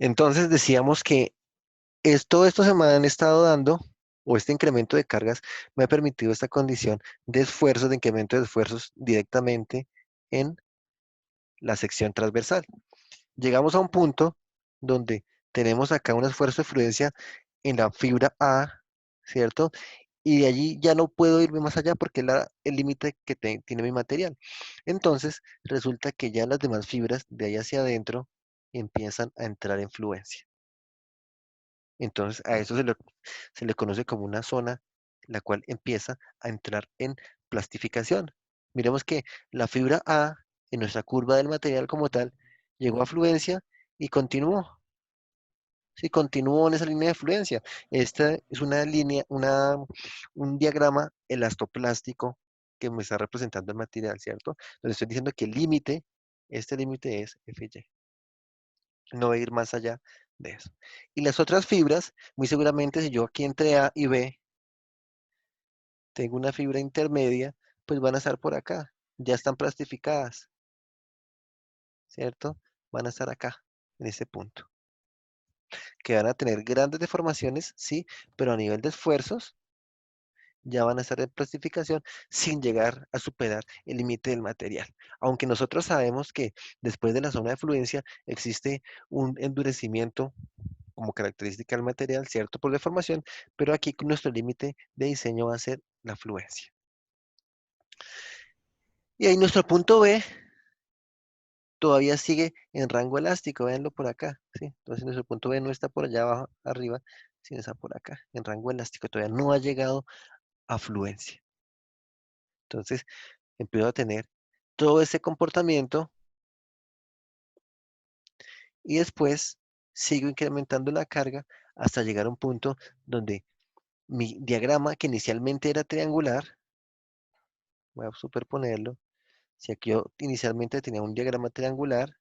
Entonces decíamos que todo esto se me han estado dando, o este incremento de cargas me ha permitido esta condición de esfuerzos, de incremento de esfuerzos directamente en la sección transversal. Llegamos a un punto donde tenemos acá un esfuerzo de fluencia en la fibra A, ¿cierto? Y de allí ya no puedo irme más allá porque es el límite que tiene mi material. Entonces, resulta que ya las demás fibras de ahí hacia adentro empiezan a entrar en fluencia. Entonces, a eso se le conoce como una zona la cual empieza a entrar en plastificación. Miremos que la fibra A en nuestra curva del material como tal llegó a fluencia y continuó. Sí, continuó en esa línea de fluencia. Esta es una línea, un diagrama elastoplástico que me está representando el material, ¿cierto? Entonces estoy diciendo que el límite, este límite es FY. No voy a ir más allá de eso. Y las otras fibras, muy seguramente si yo aquí entre A y B tengo una fibra intermedia, pues van a estar por acá. Ya están plastificadas, ¿cierto? Van a estar acá, en este punto. Que van a tener grandes deformaciones, sí, pero a nivel de esfuerzos ya van a estar en plastificación sin llegar a superar el límite del material. Aunque nosotros sabemos que después de la zona de fluencia existe un endurecimiento como característica del material, ¿cierto? Por deformación, pero aquí nuestro límite de diseño va a ser la fluencia. Y ahí nuestro punto B todavía sigue en rango elástico, véanlo por acá, ¿sí? Entonces nuestro punto B no está por allá abajo, arriba, sino está por acá, en rango elástico, todavía no ha llegado a fluencia. Entonces empiezo a tener todo ese comportamiento y después sigo incrementando la carga hasta llegar a un punto donde mi diagrama, que inicialmente era triangular, voy a superponerlo. Si aquí yo inicialmente tenía un diagrama triangular,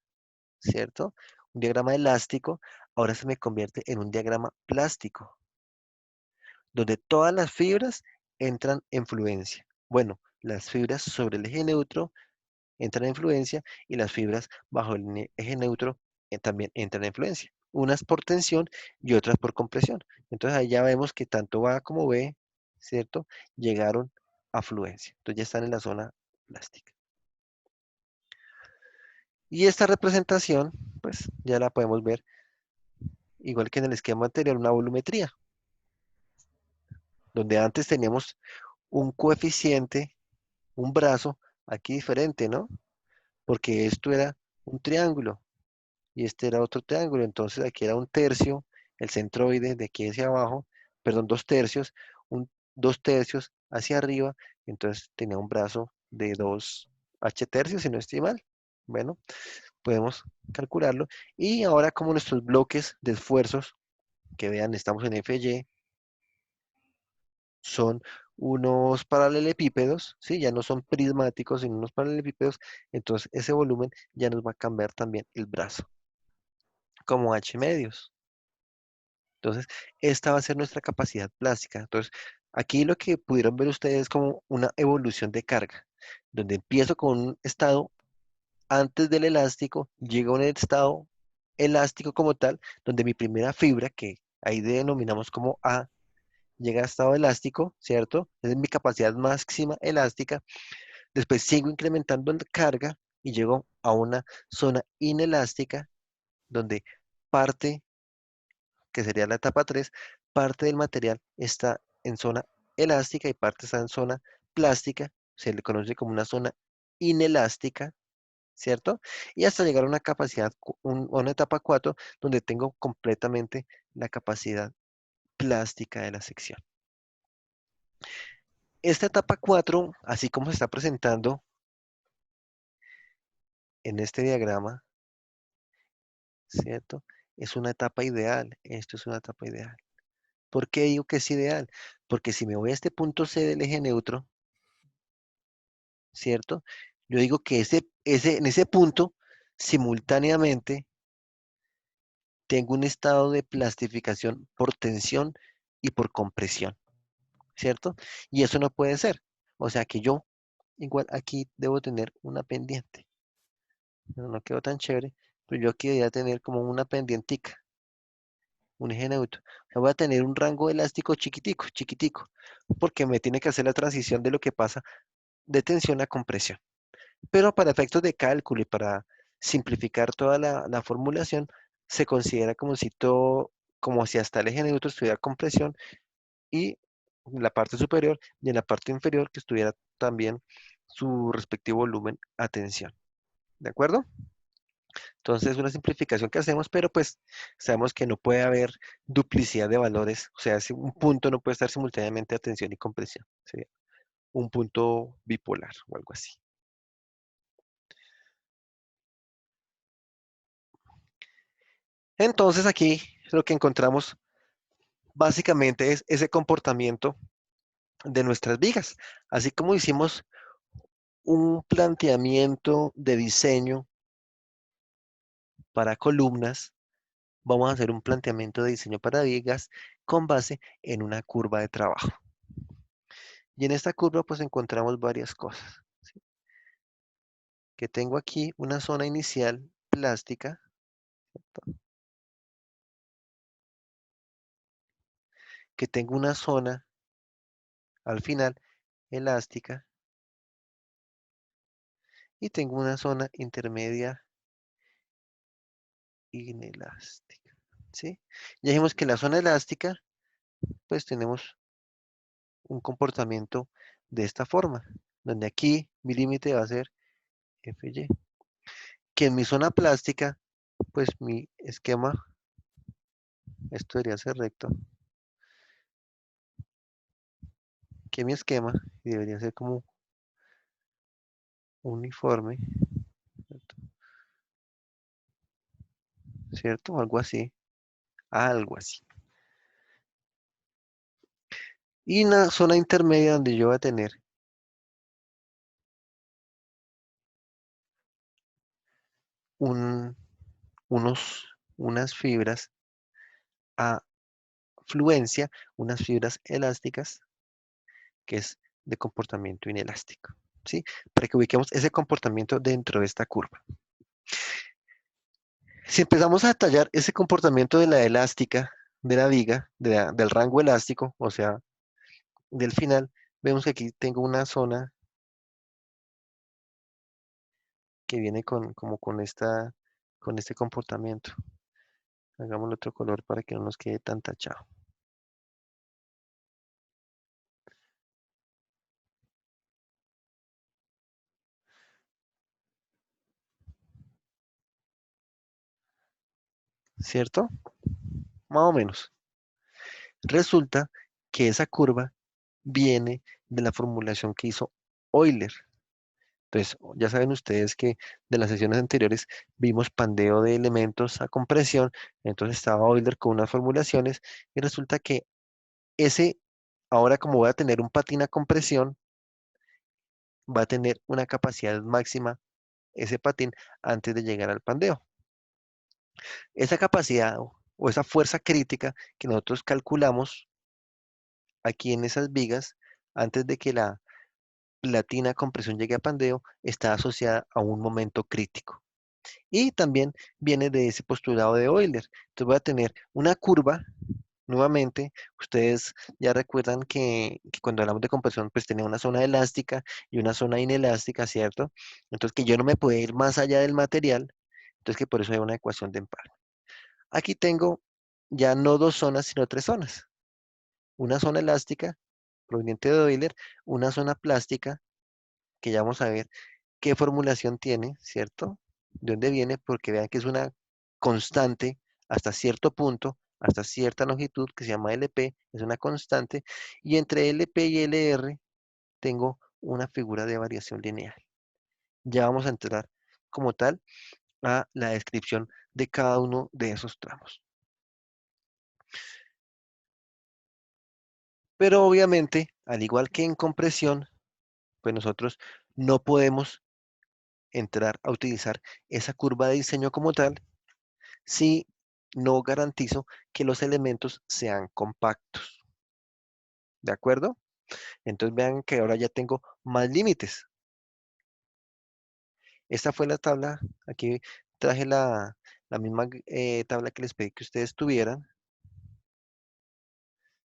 ¿cierto? Un diagrama elástico, ahora se me convierte en un diagrama plástico, donde todas las fibras entran en fluencia. Bueno, las fibras sobre el eje neutro entran en fluencia y las fibras bajo el eje neutro también entran en fluencia. Unas por tensión y otras por compresión. Entonces ahí ya vemos que tanto A como B, ¿cierto? Llegaron a fluencia. Entonces ya están en la zona plástica. Y esta representación, pues ya la podemos ver, igual que en el esquema anterior, una volumetría, donde antes teníamos un coeficiente, un brazo, aquí diferente, ¿no? Porque esto era un triángulo y este era otro triángulo, entonces aquí era un tercio, el centroide de aquí hacia abajo, perdón, dos tercios, dos tercios hacia arriba, entonces tenía un brazo de 2 H tercios, si no estoy mal. Bueno, podemos calcularlo. Y ahora como nuestros bloques de esfuerzos, que vean, estamos en FY, son unos paralelepípedos, ¿sí? Ya no son prismáticos, sino unos paralelepípedos, entonces ese volumen ya nos va a cambiar también el brazo, como H medios. Entonces, esta va a ser nuestra capacidad plástica. Entonces, aquí lo que pudieron ver ustedes es como una evolución de carga, donde empiezo con un estado antes del elástico, llego a un estado elástico como tal, donde mi primera fibra, que ahí denominamos como A, llega a estado elástico, ¿cierto? Esa es mi capacidad máxima elástica. Después sigo incrementando la carga y llego a una zona inelástica, donde parte, que sería la etapa 3, parte del material está en zona elástica y parte está en zona plástica, se le conoce como una zona inelástica, ¿cierto? Y hasta llegar a una capacidad, a una etapa 4, donde tengo completamente la capacidad plástica de la sección. Esta etapa 4, así como se está presentando en este diagrama, ¿cierto? Es una etapa ideal, esto es una etapa ideal. ¿Por qué digo que es ideal? Porque si me voy a este punto C del eje neutro, ¿cierto? Yo digo que en ese punto, simultáneamente, tengo un estado de plastificación por tensión y por compresión, ¿cierto? Y eso no puede ser. O sea que yo, igual aquí debo tener una pendiente. No, no quedó tan chévere, pero yo aquí debería tener como una pendientica. un eje neutro. O sea, voy a tener un rango elástico chiquitico, chiquitico, porque me tiene que hacer la transición de lo que pasa de tensión a compresión. Pero para efectos de cálculo y para simplificar toda la formulación, se considera como si todo, como si hasta el eje neutro estuviera compresión y en la parte superior y en la parte inferior que estuviera también su respectivo volumen a tensión. ¿De acuerdo? Entonces es una simplificación que hacemos, pero pues sabemos que no puede haber duplicidad de valores, o sea, si un punto no puede estar simultáneamente a tensión y compresión, sería un punto bipolar o algo así. Entonces aquí lo que encontramos básicamente es ese comportamiento de nuestras vigas, así como hicimos un planteamiento de diseño para columnas, vamos a hacer un planteamiento de diseño para vigas con base en una curva de trabajo. Y en esta curva pues encontramos varias cosas. ¿Sí? Que tengo aquí una zona inicial plástica, que tengo una zona al final elástica y tengo una zona intermedia inelástica. ¿Sí? Ya dijimos que la zona elástica pues tenemos un comportamiento de esta forma, donde aquí mi límite va a ser FY. Que en mi zona plástica, pues mi esquema, esto debería ser recto, que mi esquema debería ser como uniforme, ¿cierto? Algo así, algo así. Y una zona intermedia donde yo voy a tener un, unas fibras a fluencia, unas fibras elásticas, que es de comportamiento inelástico, ¿sí? Para que ubiquemos ese comportamiento dentro de esta curva. Si empezamos a detallar ese comportamiento de la elástica, de la viga, del rango elástico, o sea, del final, vemos que aquí tengo una zona que viene como con este comportamiento. Hagámosle otro color para que no nos quede tan tachado, ¿cierto? Más o menos. Resulta que esa curva viene de la formulación que hizo Euler. Entonces, ya saben ustedes que de las sesiones anteriores vimos pandeo de elementos a compresión, entonces estaba Euler con unas formulaciones y resulta que ese, ahora como voy a tener un patín a compresión, va a tener una capacidad máxima ese patín antes de llegar al pandeo. Esa capacidad o esa fuerza crítica que nosotros calculamos aquí en esas vigas, antes de que la platina compresión llegue a pandeo, está asociada a un momento crítico. Y también viene de ese postulado de Euler. Entonces voy a tener una curva, nuevamente, ustedes ya recuerdan que cuando hablamos de compresión, pues tenía una zona elástica y una zona inelástica, ¿cierto? Entonces que yo no me puedo ir más allá del material, entonces que por eso hay una ecuación de empalme. Aquí tengo ya no dos zonas, sino tres zonas. Una zona elástica, proveniente de Euler, una zona plástica, que ya vamos a ver qué formulación tiene, ¿cierto? ¿De dónde viene? Porque vean que es una constante hasta cierto punto, hasta cierta longitud, que se llama LP, es una constante, y entre LP y LR tengo una figura de variación lineal. Ya vamos a entrar como tal a la descripción de cada uno de esos tramos. Pero obviamente, al igual que en compresión, pues nosotros no podemos entrar a utilizar esa curva de diseño como tal si no garantizo que los elementos sean compactos. ¿De acuerdo? Entonces vean que ahora ya tengo más límites. Esta fue la tabla. Aquí traje la misma tabla que les pedí que ustedes tuvieran.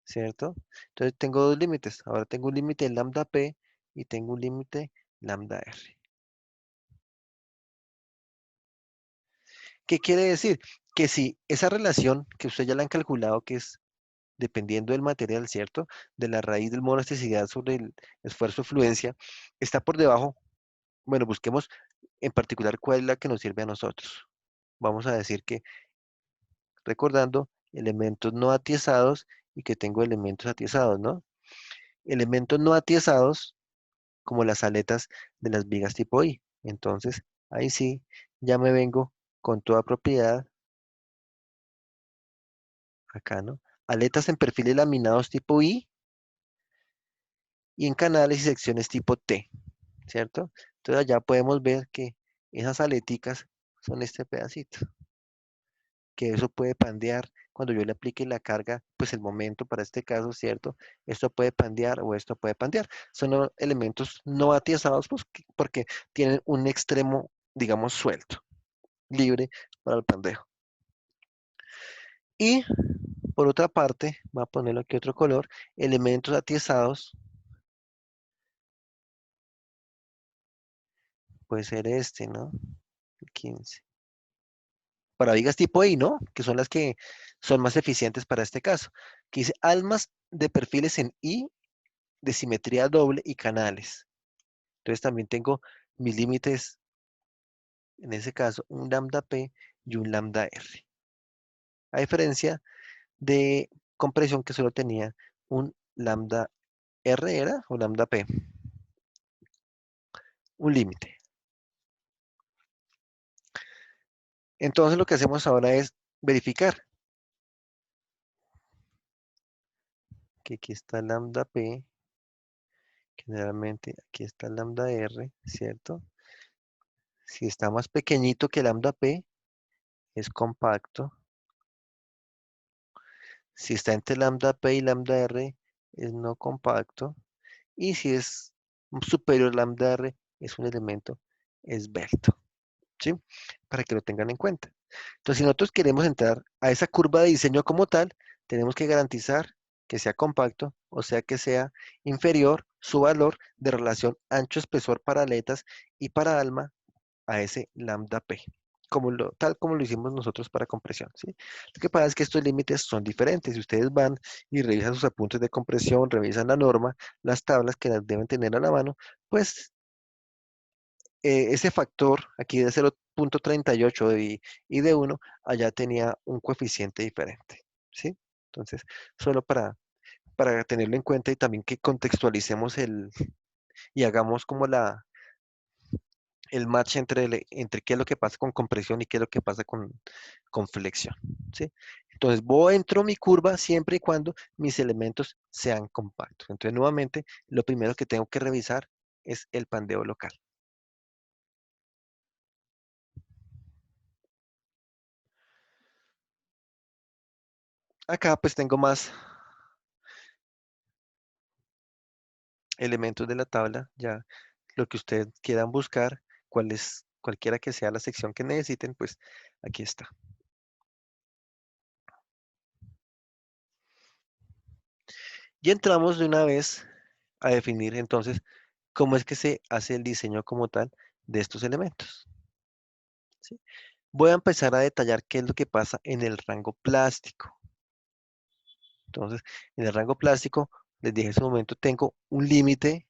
¿cierto? Entonces tengo dos límites. Ahora tengo un límite lambda P y tengo un límite lambda R. ¿Qué quiere decir? Que si esa relación que ustedes ya la han calculado, que es dependiendo del material, ¿cierto? De la raíz del modo de elasticidad sobre el esfuerzo de fluencia, está por debajo. Bueno, busquemos en particular cuál es la que nos sirve a nosotros. Vamos a decir que, recordando, elementos no atiezados y que tengo elementos atiezados, ¿no? Elementos no atiezados como las aletas de las vigas tipo I. Entonces, ahí sí, ya me vengo con toda propiedad acá, ¿no? Aletas en perfiles laminados tipo I y en canales y secciones tipo T, ¿cierto? Entonces allá podemos ver que esas aleticas son este pedacito, que eso puede pandear cuando yo le aplique la carga, pues el momento para este caso, ¿cierto? Esto puede pandear o esto puede pandear. Son elementos no atiezados pues, porque tienen un extremo, digamos, suelto, libre para el pandejo. Y por otra parte, voy a ponerlo aquí otro color, elementos atiezados, puede ser este, ¿no? El 15. Para vigas tipo I, ¿no? Que son las que son más eficientes para este caso. Que dice almas de perfiles en I de simetría doble y canales. Entonces también tengo mis límites, en ese caso, un lambda P y un lambda R. A diferencia de compresión que solo tenía un lambda R era o lambda P, un límite. Entonces lo que hacemos ahora es verificar que aquí está lambda P, generalmente aquí está lambda R, ¿cierto? Si está más pequeñito que lambda P, es compacto. Si está entre lambda P y lambda R, es no compacto. Y si es superior a lambda R, es un elemento esbelto. ¿Sí? Para que lo tengan en cuenta. Entonces, si nosotros queremos entrar a esa curva de diseño como tal, tenemos que garantizar que sea compacto, o sea que sea inferior su valor de relación ancho-espesor para aletas y para alma a ese lambda P, tal como lo hicimos nosotros para compresión, ¿sí? Lo que pasa es que estos límites son diferentes. Si ustedes van y revisan sus apuntes de compresión, revisan la norma, las tablas que las deben tener a la mano, pues ese factor aquí de 0,38 y de 1, allá tenía un coeficiente diferente, ¿sí? Entonces, solo para tenerlo en cuenta y también que contextualicemos y hagamos como el match entre qué es lo que pasa con compresión y qué es lo que pasa con flexión, ¿sí? Entonces, entro mi curva siempre y cuando mis elementos sean compactos. Entonces, nuevamente, lo primero que tengo que revisar es el pandeo local. Acá pues tengo más elementos de la tabla, ya lo que ustedes quieran buscar, cualquiera que sea la sección que necesiten, pues aquí está. Y entramos de una vez a definir entonces cómo es que se hace el diseño como tal de estos elementos, ¿sí? Voy a empezar a detallar qué es lo que pasa en el rango plástico. Entonces, en el rango plástico, les dije en su momento, tengo un límite,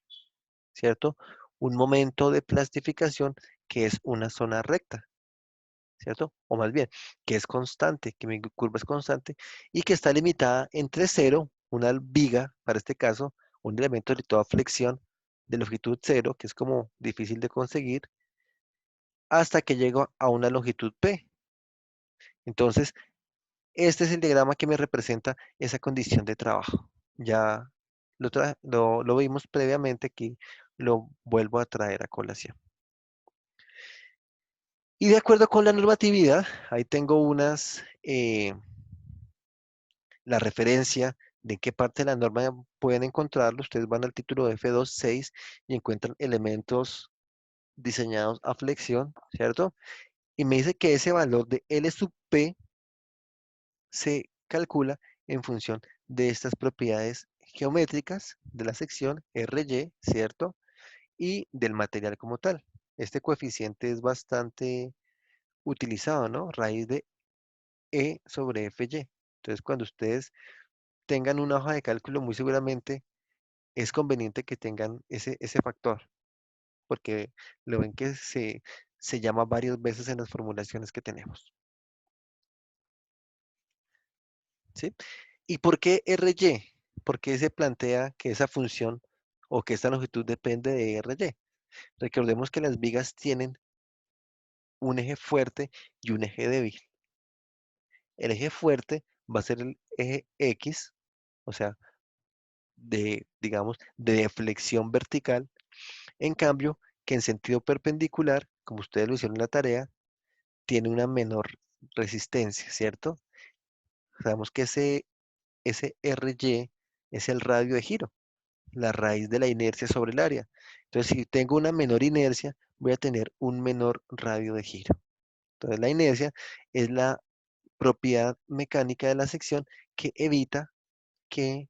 ¿cierto? Un momento de plastificación que es una zona recta, ¿cierto? O más bien, que es constante, que mi curva es constante y que está limitada entre cero, una viga, para este caso, un elemento de toda flexión de longitud cero, que es como difícil de conseguir, hasta que llego a una longitud P. Entonces, este es el diagrama que me representa esa condición de trabajo. Ya lo vimos previamente aquí, lo vuelvo a traer a colación. Y de acuerdo con la normatividad, ahí tengo la referencia de en qué parte de la norma pueden encontrarlo. Ustedes van al título F2.6 y encuentran elementos diseñados a flexión, ¿cierto? Y me dice que ese valor de L sub P se calcula en función de estas propiedades geométricas de la sección RY, ¿cierto? Y del material como tal. Este coeficiente es bastante utilizado, ¿no? Raíz de E sobre FY. Entonces, cuando ustedes tengan una hoja de cálculo, muy seguramente es conveniente que tengan ese factor, porque lo ven que se llama varias veces en las formulaciones que tenemos, ¿sí? ¿Y por qué RY? ¿Por qué se plantea que esa función o que esta longitud depende de RY? Recordemos que las vigas tienen un eje fuerte y un eje débil. El eje fuerte va a ser el eje X, o sea, digamos, de deflexión vertical. En cambio, que en sentido perpendicular, como ustedes lo hicieron en la tarea, tiene una menor resistencia, ¿cierto? Sabemos que ese RY es el radio de giro, la raíz de la inercia sobre el área. Entonces, si tengo una menor inercia, voy a tener un menor radio de giro. Entonces, la inercia es la propiedad mecánica de la sección que evita que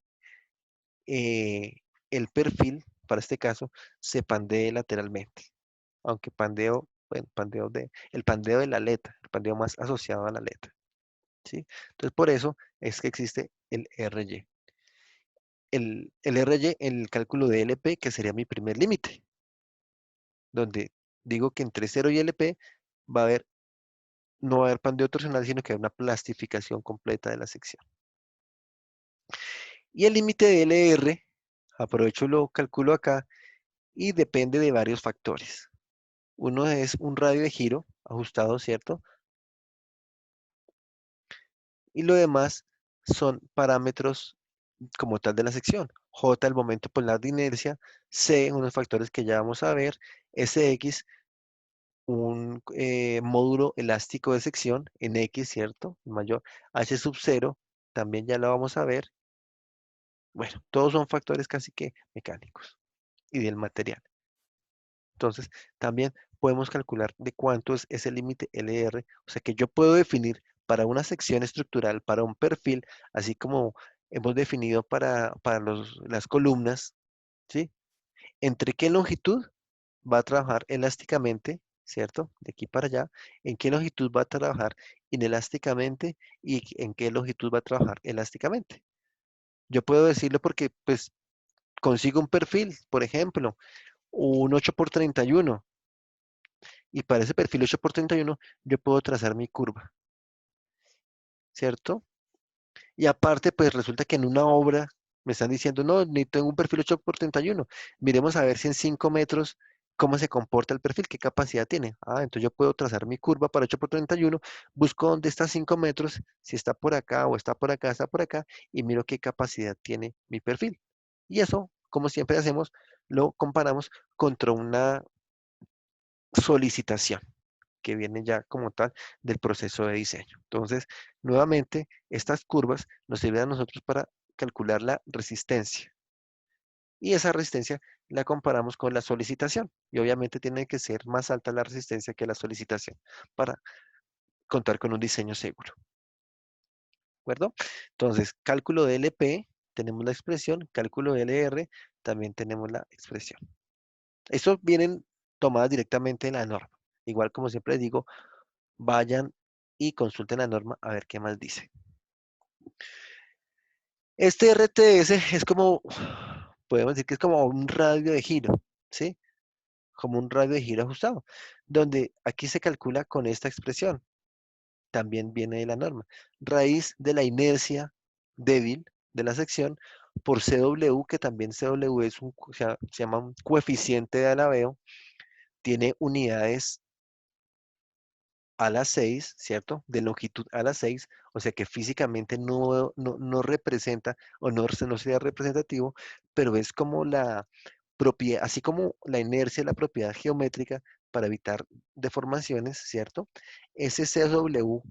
el perfil, para este caso, se pandee lateralmente. Aunque pandeo, bueno, el pandeo de la aleta, el pandeo más asociado a la aleta, ¿sí? Entonces, por eso es que existe el RY. El RY en el cálculo de LP, que sería mi primer límite, donde digo que entre 0 y LP va a haber, no va a haber pandeo torsional, sino que hay una plastificación completa de la sección. Y el límite de LR, aprovecho lo calculo acá, y depende de varios factores. Uno es un radio de giro ajustado, ¿cierto? Y lo demás son parámetros como tal de la sección. J, el momento polar de inercia. C, unos factores que ya vamos a ver. Sx, un módulo elástico de sección en X, ¿cierto? Mayor. H sub 0, también ya lo vamos a ver. Bueno, todos son factores casi que mecánicos y del material. Entonces, también podemos calcular de cuánto es ese límite LR. O sea que yo puedo definir para una sección estructural, para un perfil, así como hemos definido para las columnas, ¿sí? ¿Entre qué longitud va a trabajar elásticamente, ¿cierto? De aquí para allá. ¿En qué longitud va a trabajar inelásticamente y en qué longitud va a trabajar elásticamente? Yo puedo decirlo porque, pues, consigo un perfil, por ejemplo, un 8 por 31. Y para ese perfil 8 por 31 yo puedo trazar mi curva, ¿cierto? Y aparte, pues resulta que en una obra me están diciendo, no, ni tengo un perfil 8 por 31. Miremos a ver si en 5 metros, cómo se comporta el perfil, qué capacidad tiene. Ah, entonces yo puedo trazar mi curva para 8 por 31, busco dónde está 5 metros, si está por acá o está por acá, y miro qué capacidad tiene mi perfil. Y eso, como siempre hacemos, lo comparamos contra una solicitación que viene ya como tal del proceso de diseño. Entonces, nuevamente, estas curvas nos sirven a nosotros para calcular la resistencia y esa resistencia la comparamos con la solicitación y obviamente tiene que ser más alta la resistencia que la solicitación para contar con un diseño seguro. ¿De acuerdo? Entonces, cálculo de LP, tenemos la expresión, cálculo de LR, también tenemos la expresión. Estos vienen tomadas directamente de la norma. Igual como siempre les digo, vayan y consulten la norma a ver qué más dice. Este RTS es como, podemos decir que es como un radio de giro, ¿sí? Como un radio de giro ajustado, donde aquí se calcula con esta expresión, también viene de la norma. Raíz de la inercia débil de la sección por CW, que también CW es se llama un coeficiente de alabeo, tiene unidades a las 6, ¿cierto? De longitud a las 6, o sea que físicamente no representa o no sería representativo, pero es como la propiedad, así como la inercia es la propiedad geométrica para evitar deformaciones, ¿cierto? Ese CW,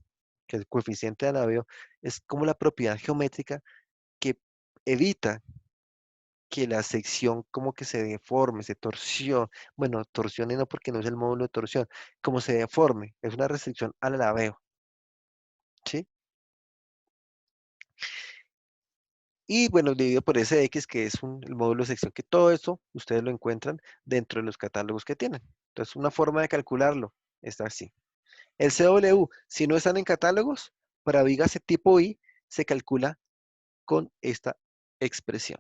que es el coeficiente de alabeo, es como la propiedad geométrica que evita que la sección como que se deforme, se torsione, bueno, torsione no porque no es el módulo de torsión, como se deforme, es una restricción al alabeo, ¿sí? Y bueno, dividido por SX, que es el módulo de sección, que todo esto ustedes lo encuentran dentro de los catálogos que tienen. Entonces, una forma de calcularlo está así. El CW, si no están en catálogos, para vigas de tipo I, se calcula con esta expresión.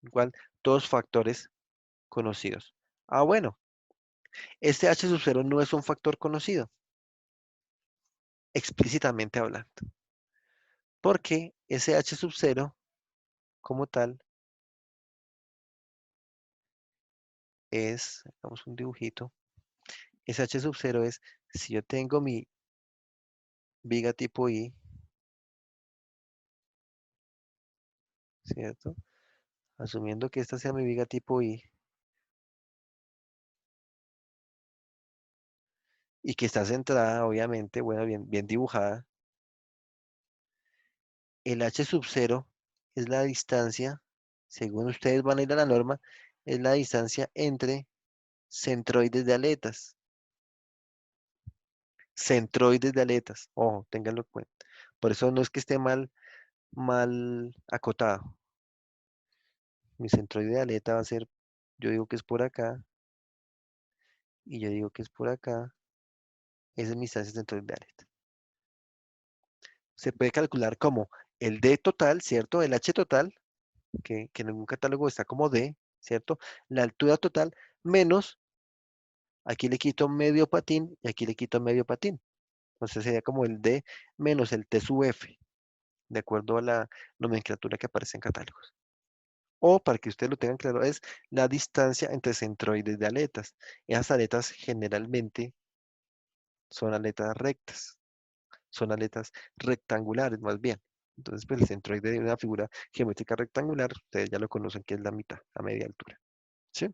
Igual, todos factores conocidos. Ah, bueno, este H sub 0 no es un factor conocido, explícitamente hablando, porque ese H sub 0 como tal es, hagamos un dibujito, ese H sub 0 es, si yo tengo mi viga tipo I, ¿cierto? Asumiendo que esta sea mi viga tipo I y que está centrada, obviamente, bueno, bien dibujada, el H sub 0 es la distancia, según ustedes van a ir a la norma, es la distancia entre centroides de aletas. Centroides de aletas, ojo, ténganlo en cuenta. Por eso no es que esté mal acotado. Mi centroide de aleta va a ser, yo digo que es por acá, y yo digo que es por acá. Esa es mi distancia centroide de aleta. Se puede calcular como el D total, ¿cierto? El H total, que en ningún catálogo está como D, ¿cierto? La altura total menos, aquí le quito medio patín y aquí le quito medio patín. Entonces sería como el D menos el T sub F, de acuerdo a la nomenclatura que aparece en catálogos. O para que ustedes lo tengan claro, es la distancia entre centroides de aletas. Esas aletas generalmente son aletas rectas, son aletas rectangulares más bien. Entonces, pues el centroide de una figura geométrica rectangular, ustedes ya lo conocen que es la mitad, a media altura. ¿Sí?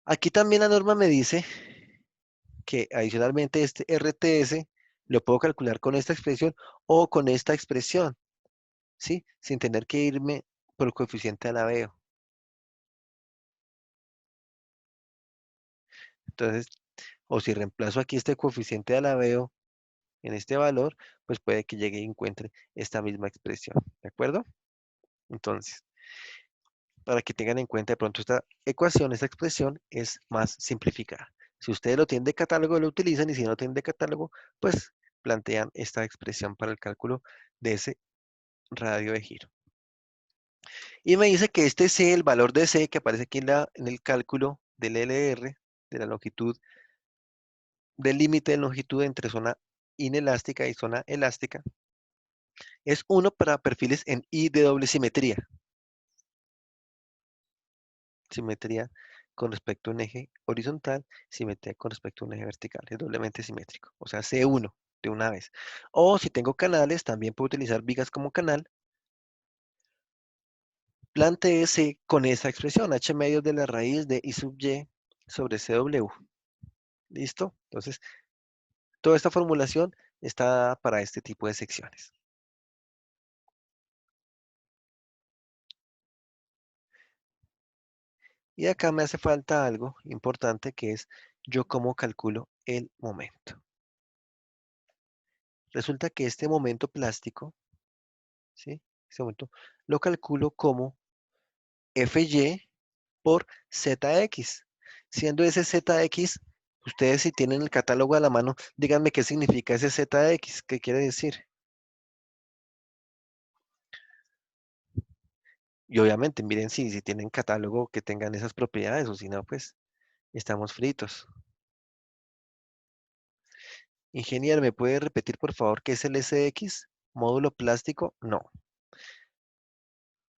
Aquí también la norma me dice que adicionalmente este RTS lo puedo calcular con esta expresión o con esta expresión, ¿sí? Sin tener que irme por el coeficiente alabeo. Entonces, o si reemplazo aquí este coeficiente de alabeo en este valor, pues puede que llegue y encuentre esta misma expresión, ¿de acuerdo? Entonces, para que tengan en cuenta de pronto esta ecuación, esta expresión es más simplificada. Si ustedes lo tienen de catálogo, lo utilizan y si no lo tienen de catálogo, pues plantean esta expresión para el cálculo de ese radio de giro. Y me dice que este C, el valor de C que aparece aquí en el cálculo del LR, de la longitud, del límite de longitud entre zona inelástica y zona elástica, es uno para perfiles en I de doble simetría. Simetría con respecto a un eje horizontal, simetría con respecto a un eje vertical. Es doblemente simétrico. O sea, C1 de una vez. O si tengo canales, también puedo utilizar vigas como canal. Planteese con esa expresión, H medios de la raíz de I sub Y sobre CW. ¿Listo? Entonces, toda esta formulación está para este tipo de secciones. Y acá me hace falta algo importante que es yo cómo calculo el momento. Resulta que este momento plástico, ¿sí? Este momento lo calculo como Fy por Zx. Siendo ese Zx, ustedes si tienen el catálogo a la mano, díganme qué significa ese Zx, qué quiere decir. Y obviamente, miren si tienen catálogo que tengan esas propiedades o si no, pues estamos fritos. Ingeniero, ¿me puede repetir por favor qué es el Sx? ¿Módulo plástico? No,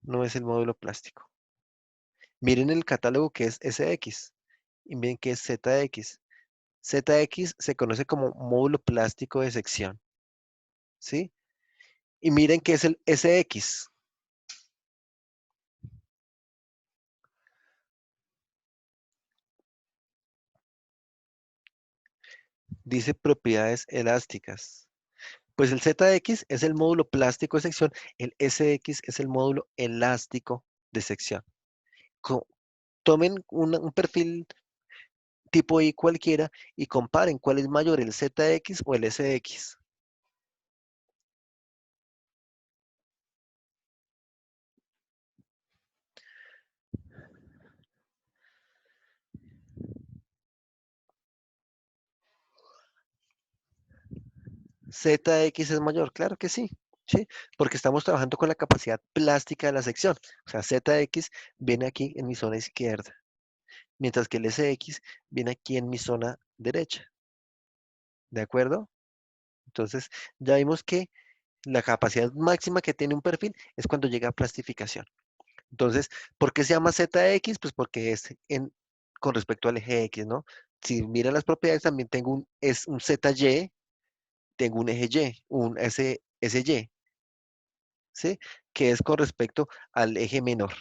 no es el módulo plástico. Miren el catálogo que es Sx y miren qué es Zx. Zx se conoce como módulo plástico de sección, ¿sí? Y miren qué es el Sx. Dice propiedades elásticas. Pues el Zx es el módulo plástico de sección, el Sx es el módulo elástico de sección. Co- Tomen un perfil tipo I cualquiera y comparen cuál es mayor, el Zx o el Sx. ZX es mayor, claro que sí, ¿sí? Porque estamos trabajando con la capacidad plástica de la sección. O sea, ZX viene aquí en mi zona izquierda, mientras que el SX viene aquí en mi zona derecha, ¿de acuerdo? Entonces, ya vimos que la capacidad máxima que tiene un perfil es cuando llega a plastificación. Entonces, ¿por qué se llama ZX? Pues porque es con respecto al eje X, ¿no? Si miran las propiedades, también tengo un ZY, tengo un eje Y, un SY, ¿sí? Que es con respecto al eje menor.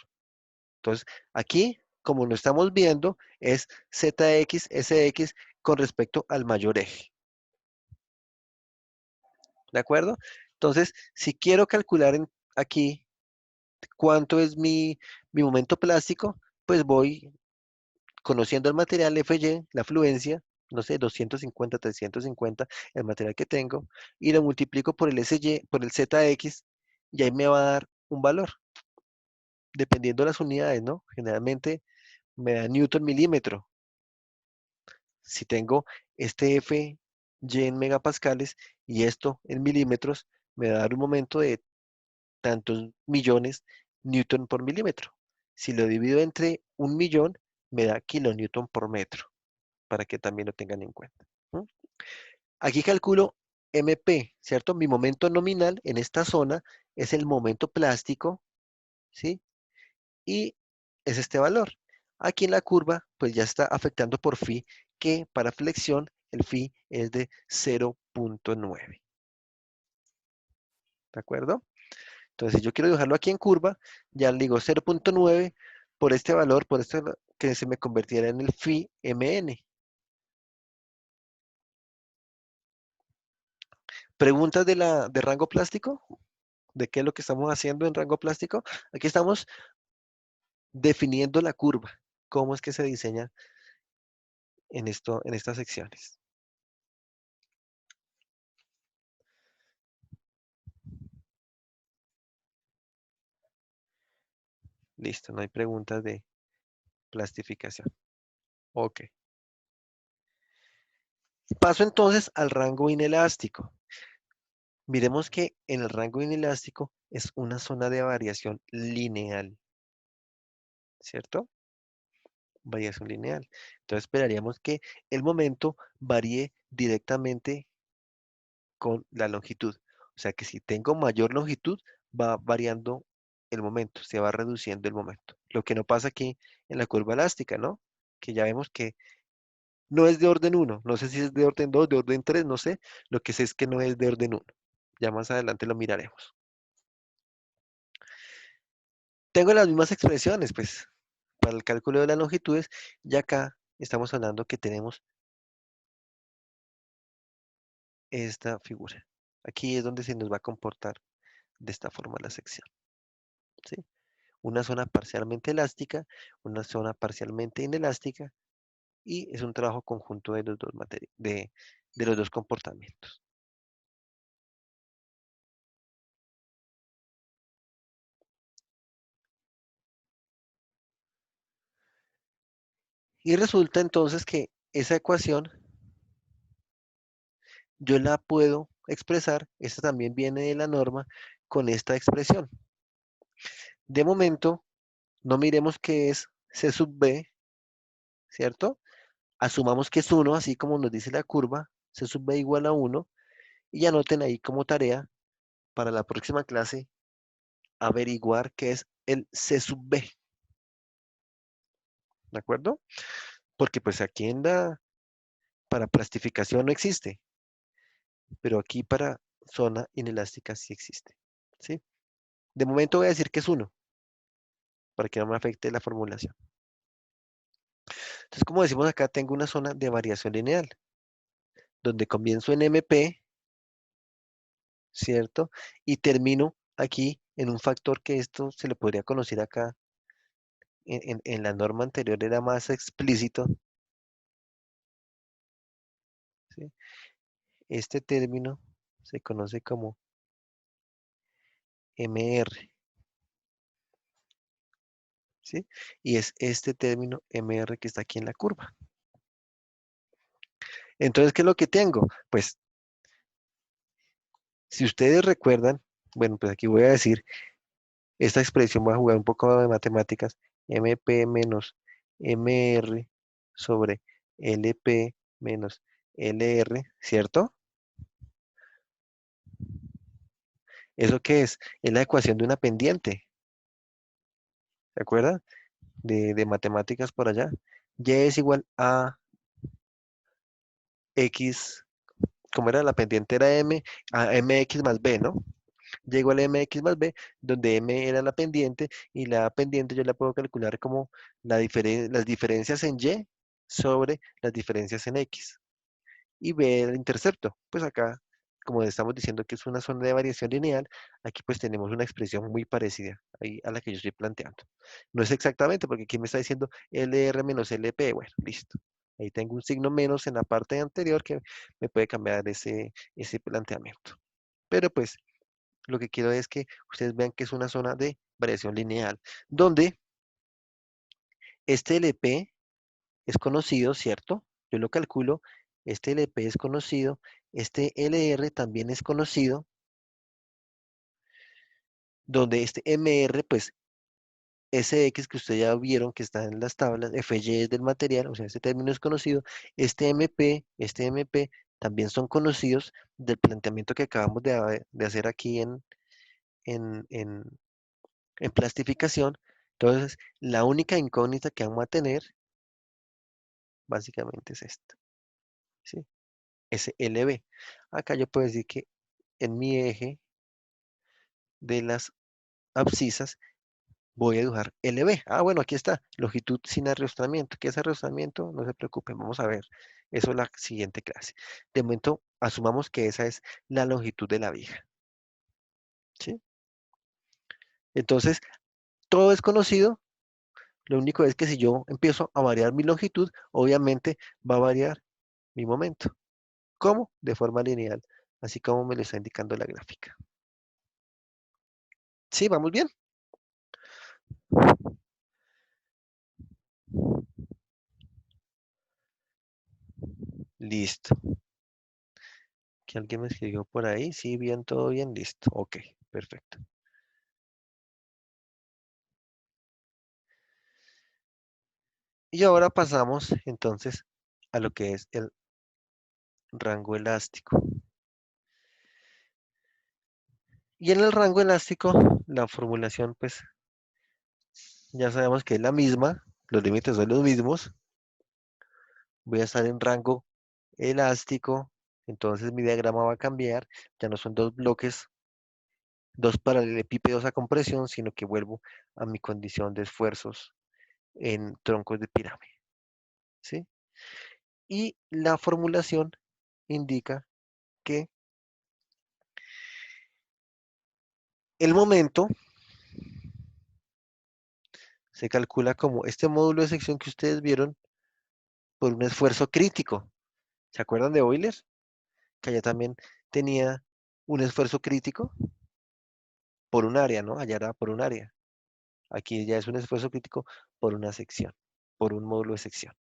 Entonces, aquí, como lo estamos viendo, es ZX, SX con respecto al mayor eje, ¿de acuerdo? Entonces, si quiero calcular aquí cuánto es mi momento plástico, pues voy conociendo el material FY, la fluencia, no sé, 250, 350, el material que tengo, y lo multiplico por el SY, por el ZX, y ahí me va a dar un valor, dependiendo de las unidades, ¿no? Generalmente me da Newton milímetro. Si tengo este FY en megapascales y esto en milímetros, me va a dar un momento de tantos millones Newton por milímetro. Si lo divido entre 1 millón, me da kilonewton por metro, para que también lo tengan en cuenta. ¿Mm? Aquí calculo MP, ¿cierto? Mi momento nominal en esta zona es el momento plástico, ¿sí? Y es este valor. Aquí en la curva, pues ya está afectando por phi, que para flexión el phi es de 0,9. ¿De acuerdo? Entonces, si yo quiero dibujarlo aquí en curva, ya le digo 0,9 por este valor, por este que se me convertirá en el phi mn. ¿Preguntas de rango plástico? ¿De qué es lo que estamos haciendo en rango plástico? Aquí estamos definiendo la curva. ¿Cómo es que se diseña en estas secciones? Listo, no hay preguntas de plastificación. Ok. Paso entonces al rango inelástico. Miremos que en el rango inelástico es una zona de variación lineal, ¿cierto? Variación lineal. Entonces esperaríamos que el momento varíe directamente con la longitud. O sea que si tengo mayor longitud, va variando el momento, se va reduciendo el momento. Lo que no pasa aquí en la curva elástica, ¿no? Que ya vemos que no es de orden uno. No sé si es de orden 2, de orden 3, no sé. Lo que sé es que no es de orden uno. Ya más adelante lo miraremos. Tengo las mismas expresiones, pues, para el cálculo de las longitudes, y acá estamos hablando que tenemos esta figura. Aquí es donde se nos va a comportar de esta forma la sección, ¿sí? Una zona parcialmente elástica, una zona parcialmente inelástica, y es un trabajo conjunto de los dos de los dos comportamientos. Y resulta entonces que esa ecuación yo la puedo expresar, esta también viene de la norma, con esta expresión. De momento, no miremos qué es C sub B, ¿cierto? Asumamos que es 1, así como nos dice la curva, C sub B igual a 1, y anoten ahí como tarea para la próxima clase averiguar qué es el C sub B, ¿de acuerdo? Porque pues aquí para plastificación no existe, pero aquí para zona inelástica sí existe, ¿sí? De momento voy a decir que es 1, para que no me afecte la formulación. Entonces, como decimos acá, tengo una zona de variación lineal, donde comienzo en MP, ¿cierto? Y termino aquí en un factor que esto se le podría conocer acá, en la norma anterior era más explícito, ¿sí? Este término se conoce como MR, ¿sí? Y es este término MR que está aquí en la curva. Entonces, ¿qué es lo que tengo? Pues Si ustedes recuerdan, bueno, pues aquí voy a decir, esta expresión va a jugar un poco de matemáticas, MP menos MR sobre LP menos LR, ¿cierto? ¿Eso qué es? Es la ecuación de una pendiente, ¿se acuerdan? De matemáticas por allá. Y es igual a X, ¿cómo era? La pendiente era M, a MX más B, ¿no? Llego al mx más b, donde m era la pendiente, y la pendiente yo la puedo calcular como las diferencias en y sobre las diferencias en x, y b el intercepto. Pues acá, como estamos diciendo que es una zona de variación lineal, aquí pues tenemos una expresión muy parecida ahí a la que yo estoy planteando. No es exactamente, porque aquí me está diciendo LR menos LP, bueno, listo. Ahí tengo un signo menos en la parte anterior que me puede cambiar ese planteamiento. Pero pues lo que quiero es que ustedes vean que es una zona de variación lineal, donde este LP es conocido, ¿cierto? Yo lo calculo, este LP es conocido, este LR también es conocido, donde este MR, pues SX que ustedes ya vieron que está en las tablas, FY es del material, o sea, este término es conocido, este MP también son conocidos del planteamiento que acabamos de hacer aquí en, en, en plastificación. Entonces, la única incógnita que vamos a tener básicamente es esta, ¿sí? Ese LB. Acá yo puedo decir que en mi eje de las abscisas voy a dibujar LB. Ah, bueno, aquí está, longitud sin arrastramiento. ¿Qué es arrastramiento? No se preocupen, vamos a ver eso en la siguiente clase. De momento, asumamos que esa es la longitud de la viga, ¿sí? Entonces, todo es conocido. Lo único es que si yo empiezo a variar mi longitud, obviamente va a variar mi momento. ¿Cómo? De forma lineal, así como me lo está indicando la gráfica. Sí, vamos bien. Listo. Que alguien me escribió por ahí. Sí, bien, todo bien, listo. Ok, perfecto. Y ahora pasamos entonces a lo que es el rango elástico. Y en el rango elástico, la formulación, pues ya sabemos que es la misma, los límites son los mismos. Voy a estar en rango elástico, entonces mi diagrama va a cambiar. Ya no son dos bloques, dos paralelepípedos a compresión, sino que vuelvo a mi condición de esfuerzos en troncos de pirámide, ¿sí? Y la formulación indica que el momento se calcula como este módulo de sección que ustedes vieron por un esfuerzo crítico. ¿Se acuerdan de Euler? Que allá también tenía un esfuerzo crítico por un área, ¿no? Allá era por un área. Aquí ya es un esfuerzo crítico por una sección, por un módulo de sección,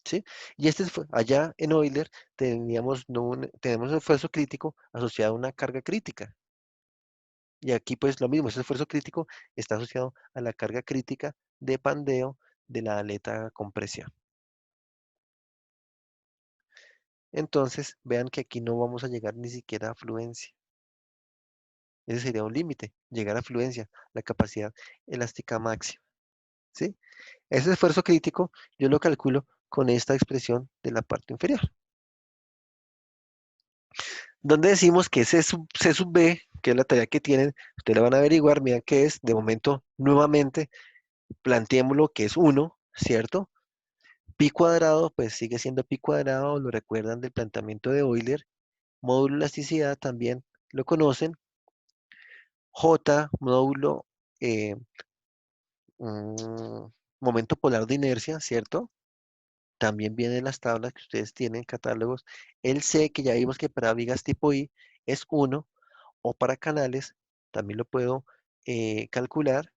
¿sí? Y allá en Euler teníamos no tenemos un esfuerzo crítico asociado a una carga crítica. Y aquí pues lo mismo, ese esfuerzo crítico está asociado a la carga crítica de pandeo de la aleta compresión. Entonces, vean que aquí no vamos a llegar ni siquiera a fluencia. Ese sería un límite, llegar a fluencia, la capacidad elástica máxima, ¿sí? Ese esfuerzo crítico yo lo calculo con esta expresión de la parte inferior, donde decimos que C sub B, que es la tarea que tienen, ustedes la van a averiguar, miren qué es, de momento, nuevamente, planteémoslo que es 1, ¿cierto? Pi cuadrado, pues sigue siendo pi cuadrado, lo recuerdan del planteamiento de Euler, módulo elasticidad también lo conocen, J, módulo eh, momento polar de inercia, ¿cierto? También viene en las tablas que ustedes tienen, catálogos. El C, que ya vimos que para vigas tipo I es 1, o para canales, también lo puedo calcular.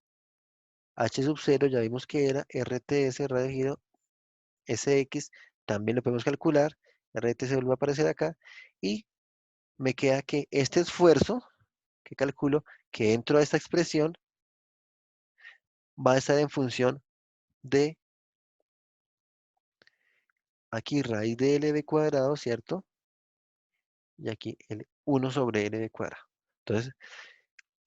H sub 0, ya vimos que era RTS, radio de giro, SX, también lo podemos calcular. RTS vuelve a aparecer acá. Y me queda que este esfuerzo que calculo que dentro de esta expresión va a estar en función de aquí raíz de LB cuadrado, ¿cierto? Y aquí el 1 sobre LB cuadrado. Entonces,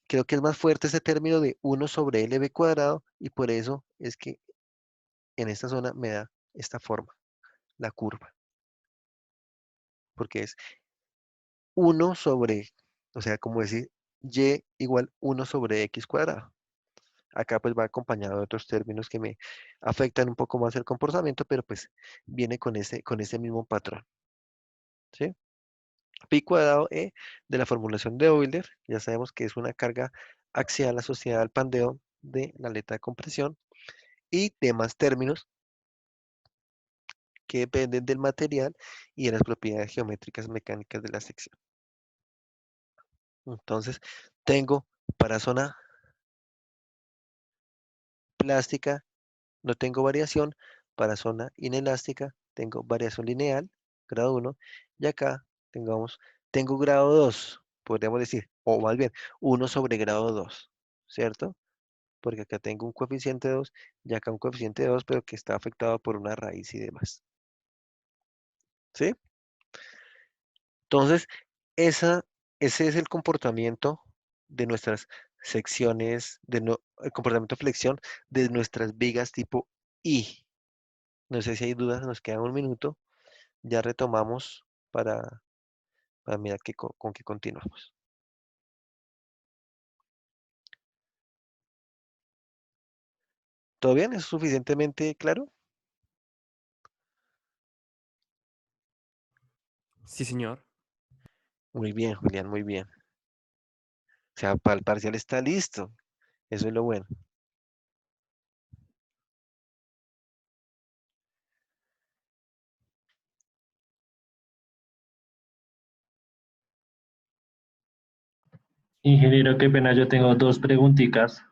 creo que es más fuerte ese término de 1 sobre LB cuadrado y por eso es que en esta zona me da esta forma, la curva, porque es 1 sobre, o sea, como decir y igual 1 sobre x cuadrado. Acá pues va acompañado de otros términos que me afectan un poco más el comportamiento, pero pues viene con ese mismo patrón, ¿sí? Pi cuadrado E de la formulación de Euler, ya sabemos que es una carga axial asociada al pandeo de la aleta de compresión y demás términos que dependen del material y de las propiedades geométricas mecánicas de la sección. Entonces, tengo para zona plástica, no tengo variación, para zona inelástica, tengo variación lineal, grado 1, y acá tengo grado 2 podríamos decir, o más bien, 1 sobre grado 2, ¿cierto? Porque acá tengo un coeficiente 2 y acá un coeficiente 2 pero que está afectado por una raíz y demás, ¿sí? Entonces, esa, ese es el comportamiento de nuestras secciones, el comportamiento de flexión de nuestras vigas tipo I. No sé si hay dudas, nos queda un minuto. Ya retomamos para mirar con qué continuamos. ¿Todo bien? ¿Es suficientemente claro? Sí, señor. Muy bien, Julián, muy bien. O sea, para el parcial está listo. Eso es lo bueno. Ingeniero, qué pena, yo tengo dos preguntitas.